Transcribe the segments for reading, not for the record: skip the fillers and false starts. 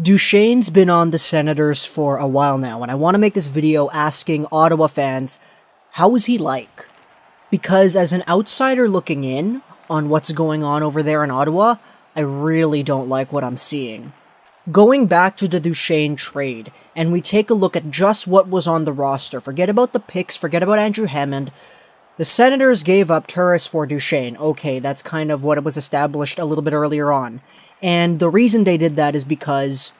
Duchene's been on the Senators for a while now, and I want to make this video asking Ottawa fans, how is he like? Because as an outsider looking in on what's going on over there in Ottawa, I really don't like what I'm seeing. Going back to the Duchene trade, and we take a look at just what was on the roster, forget about the picks, forget about Andrew Hammond, the Senators gave up Turris for Duchene. Okay, that's kind of what it was established a little bit earlier on. And the reason they did that is because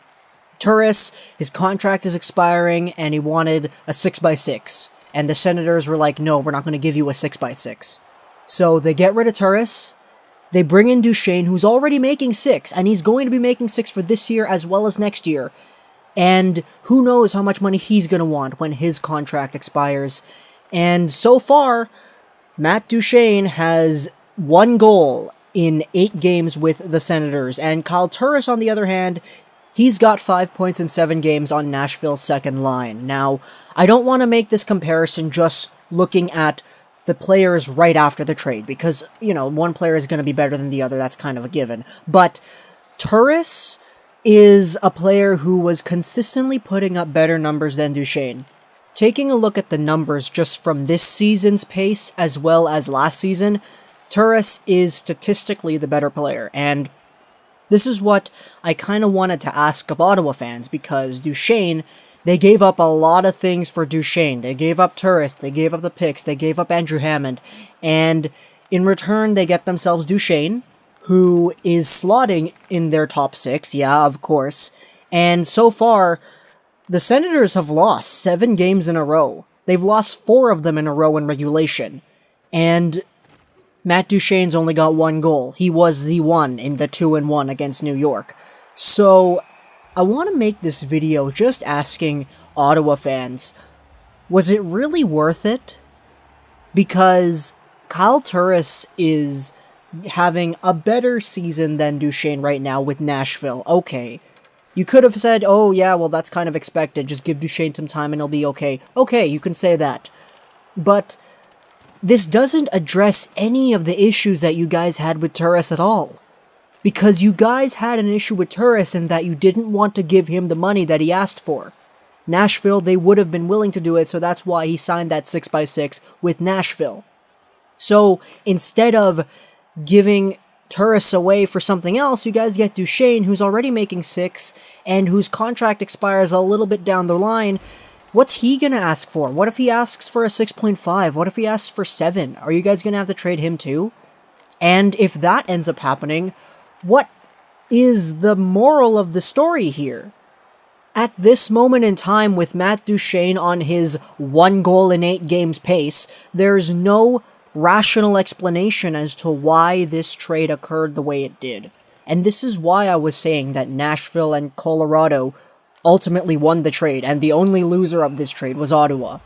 Turris, his contract is expiring, and he wanted a 6x6. And the Senators were like, no, we're not going to give you a 6x6. So they get rid of Turris, they bring in Duchene, who's already making 6, and he's going to be making 6 for this year as well as next year. And who knows how much money he's going to want when his contract expires. And so far, Matt Duchene has 1 goal in 8 games with the Senators, and Kyle Turris, on the other hand, he's got 5 points in 7 games on Nashville's second line. Now, I don't want to make this comparison just looking at the players right after the trade, because, you know, one player is going to be better than the other, that's kind of a given. But Turris is a player who was consistently putting up better numbers than Duchene. Taking a look at the numbers just from this season's pace as well as last season, Turris is statistically the better player, and this is what I kind of wanted to ask of Ottawa fans, because Duchene, they gave up a lot of things for Duchene. They gave up Turris, they gave up the picks, they gave up Andrew Hammond, and in return they get themselves Duchene, who is slotting in their top 6, yeah, of course, and so far, the Senators have lost 7 games in a row. They've lost 4 of them in a row in regulation, and Matt Duchene's only got 1 goal. He was the one in the 2-1 against New York. So, I want to make this video just asking Ottawa fans, was it really worth it? Because Kyle Turris is having a better season than Duchene right now with Nashville. Okay, you could have said, oh yeah, well that's kind of expected, just give Duchene some time and he'll be okay. Okay, you can say that. But this doesn't address any of the issues that you guys had with Turris at all. Because you guys had an issue with Turris in that you didn't want to give him the money that he asked for. Nashville, they would have been willing to do it, so that's why he signed that 6x6 with Nashville. So, instead of giving Turris away for something else, you guys get Duchene, who's already making 6, and whose contract expires a little bit down the line. What's he gonna ask for? What if he asks for a 6.5? What if he asks for 7? Are you guys gonna have to trade him too? And if that ends up happening, what is the moral of the story here? At this moment in time, with Matt Duchene on his 1 goal in 8 games pace, there's no rational explanation as to why this trade occurred the way it did. And this is why I was saying that Nashville and Colorado ultimately won the trade, and the only loser of this trade was Ottawa.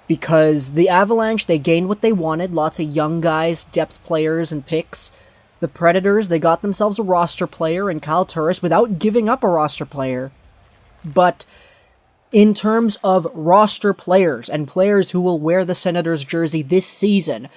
Because the Avalanche, they gained what they wanted, lots of young guys, depth players, and picks. The Predators, they got themselves a roster player in Kyle Turris without giving up a roster player. But in terms of roster players and players who will wear the Senators jersey this season,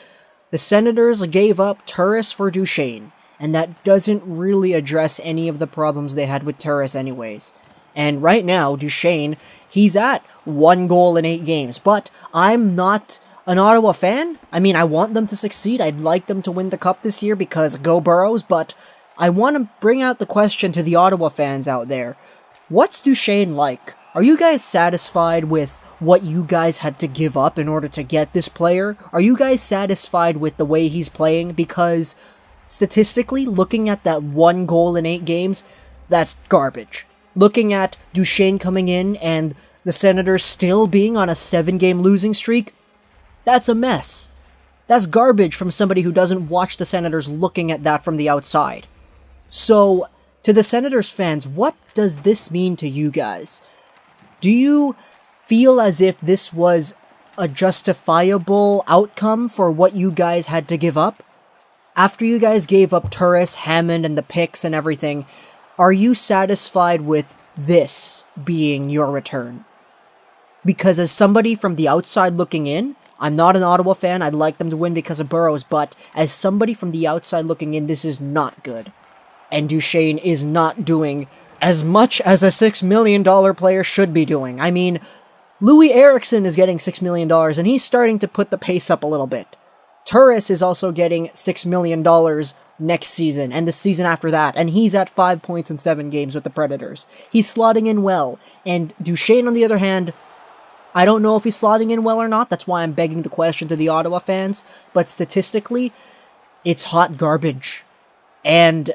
the Senators gave up Turris for Duchene, and that doesn't really address any of the problems they had with Turris anyways. And right now, Duchene, he's at 1 goal in 8 games, but I'm not an Ottawa fan. I mean, I want them to succeed. I'd like them to win the cup this year because go Burrows, but I want to bring out the question to the Ottawa fans out there. What's Duchene like? Are you guys satisfied with what you guys had to give up in order to get this player? Are you guys satisfied with the way he's playing? Because statistically, looking at that 1 goal in 8 games, that's garbage. Looking at Duchene coming in and the Senators still being on a 7-game losing streak, that's a mess. That's garbage from somebody who doesn't watch the Senators looking at that from the outside. So, to the Senators fans, what does this mean to you guys? Do you feel as if this was a justifiable outcome for what you guys had to give up? After you guys gave up Turris, Hammond, and the picks and everything, are you satisfied with this being your return? Because as somebody from the outside looking in, I'm not an Ottawa fan, I'd like them to win because of Burrows, but as somebody from the outside looking in, this is not good. And Duchene is not doing as much as a $6 million player should be doing. I mean, Louis Eriksson is getting $6 million, and he's starting to put the pace up a little bit. Turris is also getting $6 million next season, and the season after that, and he's at 5 points in 7 games with the Predators. He's slotting in well, and Duchene, on the other hand, I don't know if he's slotting in well or not. That's why I'm begging the question to the Ottawa fans, but statistically, it's hot garbage. And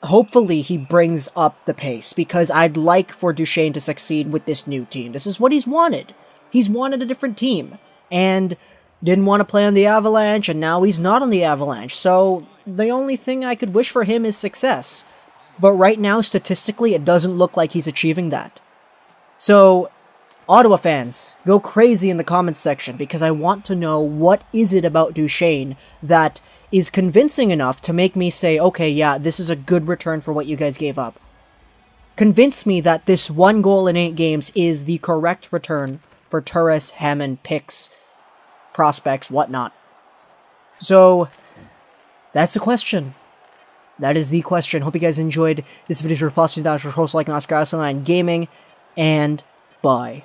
hopefully he brings up the pace, because I'd like for Duchene to succeed with this new team. This is what he's wanted. He's wanted a different team, and didn't want to play on the Avalanche, and now he's not on the Avalanche. So the only thing I could wish for him is success. But right now, statistically, it doesn't look like he's achieving that. So, Ottawa fans, go crazy in the comments section, because I want to know what is it about Duchene that is convincing enough to make me say, okay, yeah, this is a good return for what you guys gave up. Convince me that this 1 goal in 8 games is the correct return for Turris, Hammond, picks, prospects, whatnot. So, that's the question. That is the question. Hope you guys enjoyed this video. For plus, like and subscribe to Gaming, and bye.